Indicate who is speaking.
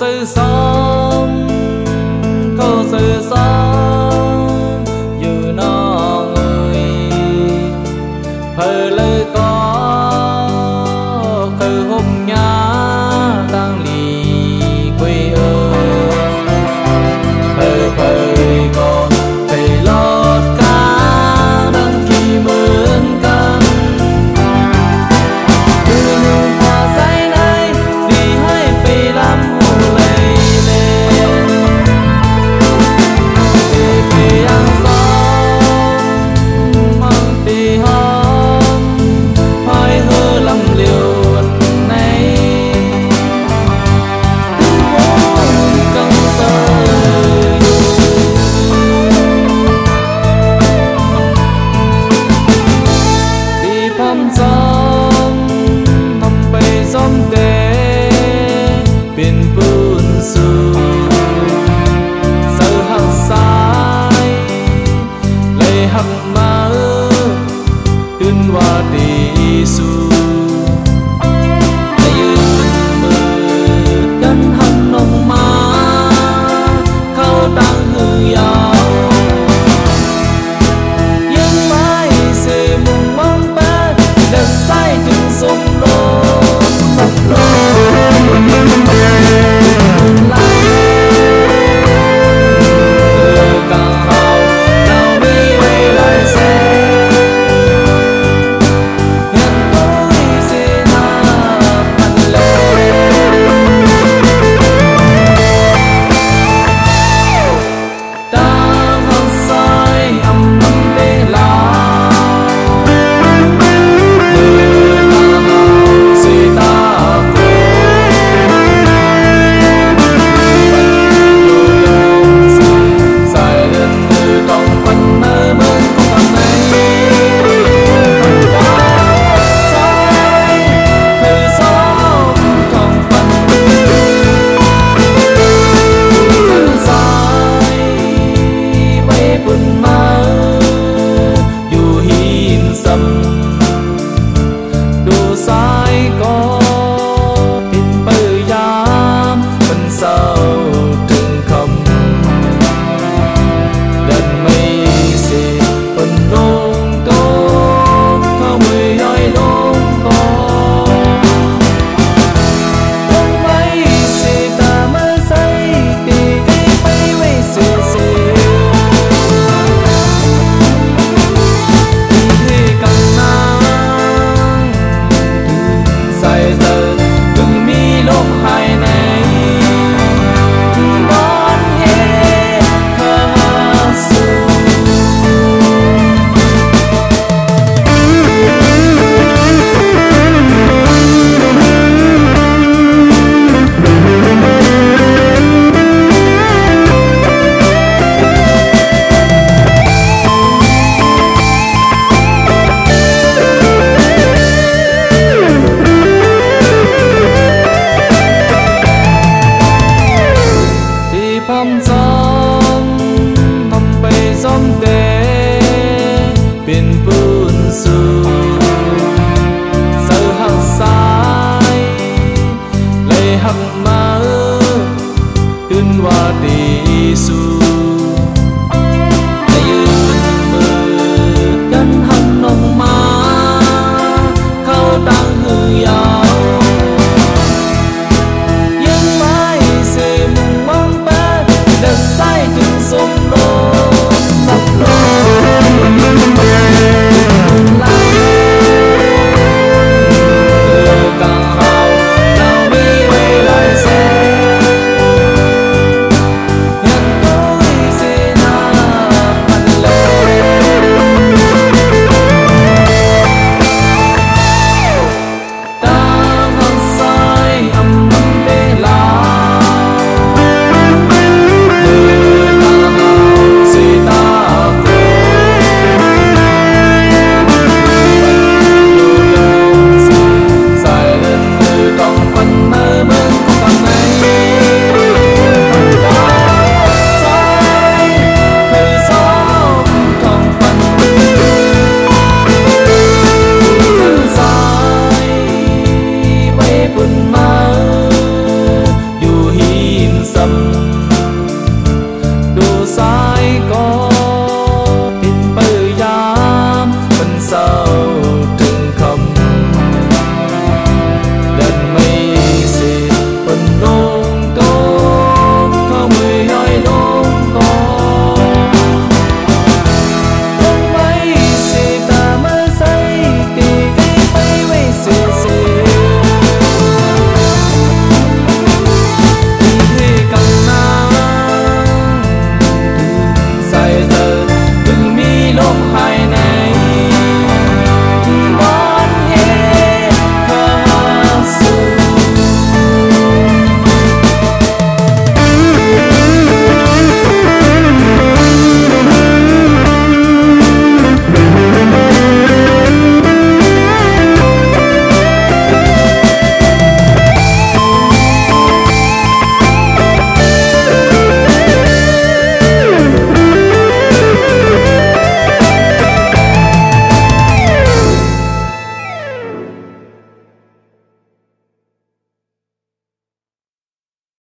Speaker 1: sự sống cô sự sống dù nó người phơi lời có khơi hôm nhá đang lì quê ơi phơi phơi con phải lót cá đang khi mướn căng từ nương hoa say này vì hai phải làm hồ lầy lên để về ăn sống mang tì hóm hai hơ làm liều này từ bốn căng sơ đi phong sống thầm bay sống đê biển buồn su sơ hăng sai lấy hăng mơ tuyên hoa đi su cân hăng nông má khâu tăng hư giàu nhưng mai sẽ mùng mong bé đất say chừng sông lôn một lôn càng hào nào mi quay lại xem hiện tôi sẽ nạp mặt lên ta hăng say âm năm để lao người ta hào suy ta cố sai lên từ trong quanh nơi bên con tầm này sai từ sớm trong quanh thân sai bay buồn mơ dù hiền sầm đủ sai có tin bơi giam phần sau trừng không đàn mây sẽ phần đông tốt không người ai đông có đông mây sẽ ta mơ say thì cây mây quay sẽ thì càng nắng say giờ từng mi lốp hai này đón nghe khá sâu đi phong sống thầm bay sống đê biển buồn su sơ hăng sai lấy hăng mơ tuyên hoa đi su